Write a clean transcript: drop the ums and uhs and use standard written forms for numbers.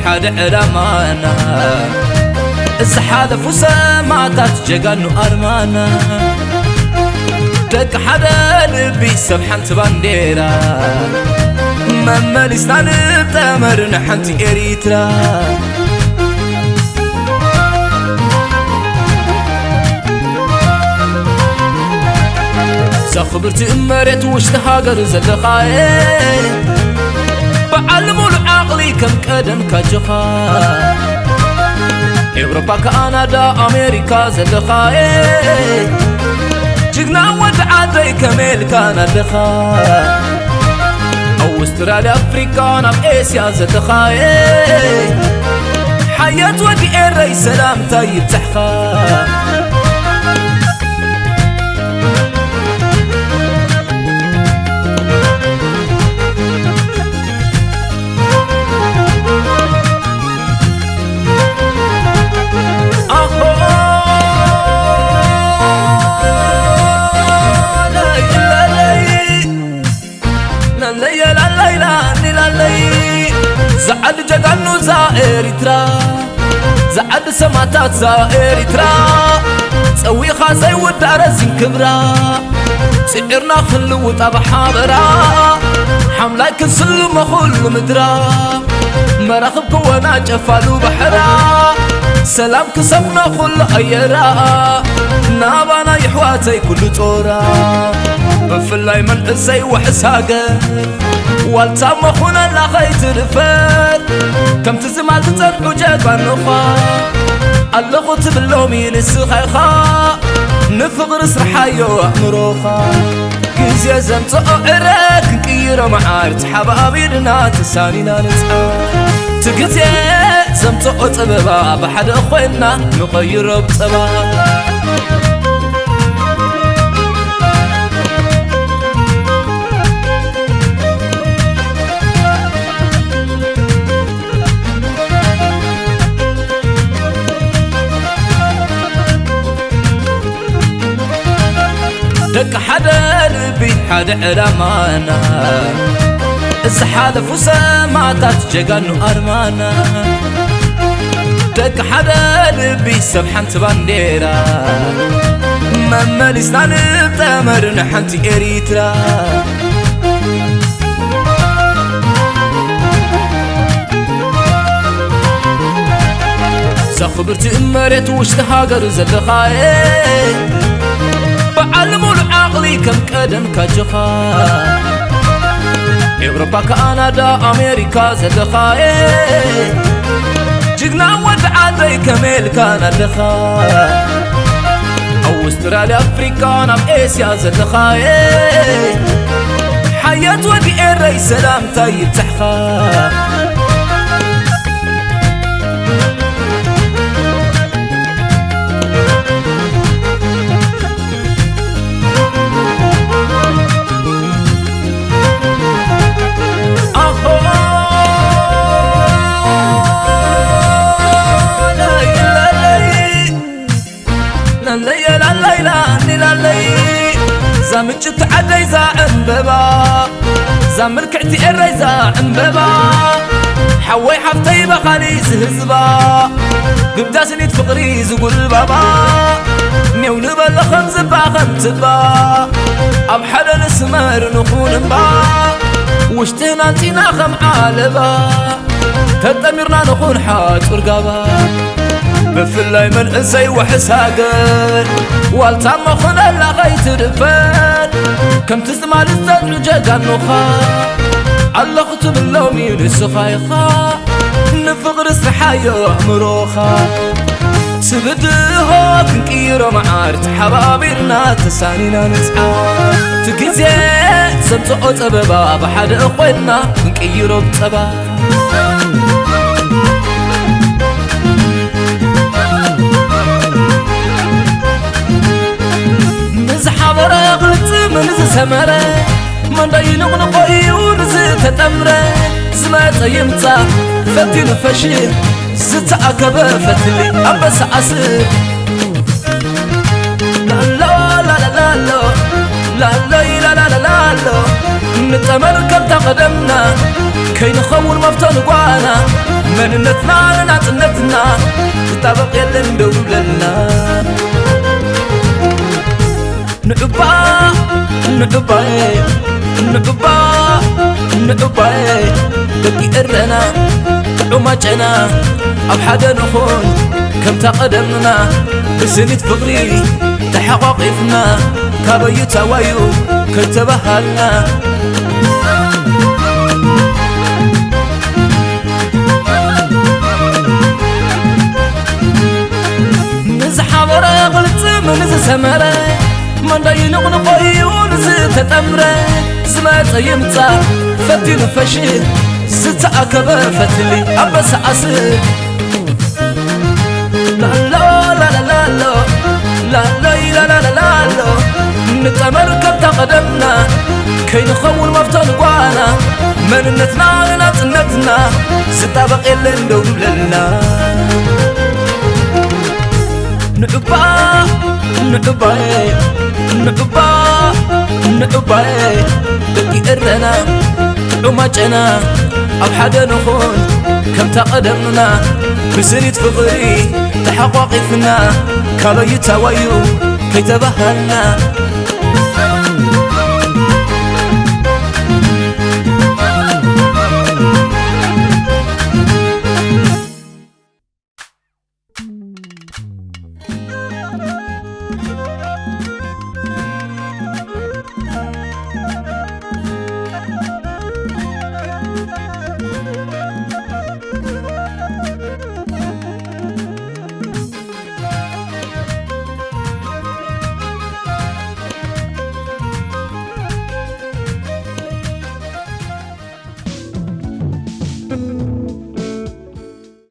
حد علمانا السحالف وسمعتات جقانو أرمانا دك حدا لبي سبحانت بانديرا مماليسنا نتامر نحنتي إريترا سخبرت مريت واشتهاجر زلخاي بعلموا العقلي كم كدن كجخا أوروبا كندا أمريكا زلخاي جقنا ودعادي كميل كان دخا أو استراليا أفريقيا نام إسيا زلخاي حياة ودي إري سلام تايب تحخا زعد جدانو زائريترا زعد سماتات زائريترا سوي خازي ودارزين كبرا سعرنا خلو طبحابرا حملاي كنسل مخل مدرا مراخب كوانا جفالو بحرا سلام كسبنا خل أيرا نابانا يحواتي كل طورا بفلاي من إزاي وحساقه والتام خونا لا خيت رفات كم تزمال تطرحو جاكبان نخا الله خط باللومين السخيخا نفغر سرحايو أمروخا كيزيا زمتو عراك نكيرو معارت حبابيرنا تسانينا نتعا تقتيا زمتو طببا بحد أخوينا نغيرو بطبا دك حدا لبي حد علمانا السحالف وسمعتات جقانو أرمانا دك حدا لبي سبحانت بانديرا مماليسنا نتامر نحنتي إريترا سخبرت مريت واشتهاجر زلخاي بعلموا العقلي كم كدن كجخا أوروبا كندا أمريكا زلخاي جقنا ودعادي كميل كان دخا أو استراليا أفريقيا نام إسيا زلخاي حياة ودي إري سلام تايب تحخا زامج تعدي زا عنببا زامر كعتي الريزا عنببا حوي حفتي بخالي زهزبا قبدا سنيت فقري زقول بابا نيو نبل خنزبا خنتبا أب حدا نسمر نخون با وشتهنا انتينا خم عالبا تدمرنا نخون حاج ورقابا بفلاي من إزاي وحساقر والتام خنا لا غيت رفان كم تزمال الزر جاقان نخا الله خطب اللومي للسخايخا نفغر سحايو مروخا تبدهو كنكيرو معارت حبابيرنا تسانينا نتعا تقزي سمتو طببا بحد أخوينا كنكيرو بطبا من زسمرة من داينو نقويون زتتمرة زمات يمتا فتي نفشي زتأكب فتلي أبس عسل لا لا لا لا لا لا لا لا لا لا لا نتمر كم تقدمنا كي نخون مفتن قوانا مننتنا ناتنتنا تطابق يلن دولنا نعبا نعبا نعبا نعبا دقي إرنا عماجنا أب حدا نخون كم تقدمنا بسنة فقري تحققفنا كابي توايو كتبهلنا نزحمرة غلط من زسمرة من داي نقنقيو نزتتمرة زمات يمتا فتي نفشي ستأكب فتلي أبس أسد لا لا لا لا لا لا لا لا لا لا لا نتمر كم تقدمنا كي نخول مفتن قوانا مننتنا نتنتنا ستابق اللي ندوم لنا نعبا نعبا نعبا نعبا دقي إرنا عماجنا أب حدا نخون كم تقدمنا بسنة فقري تحققفنا كالو يتوايو كي تبهلنا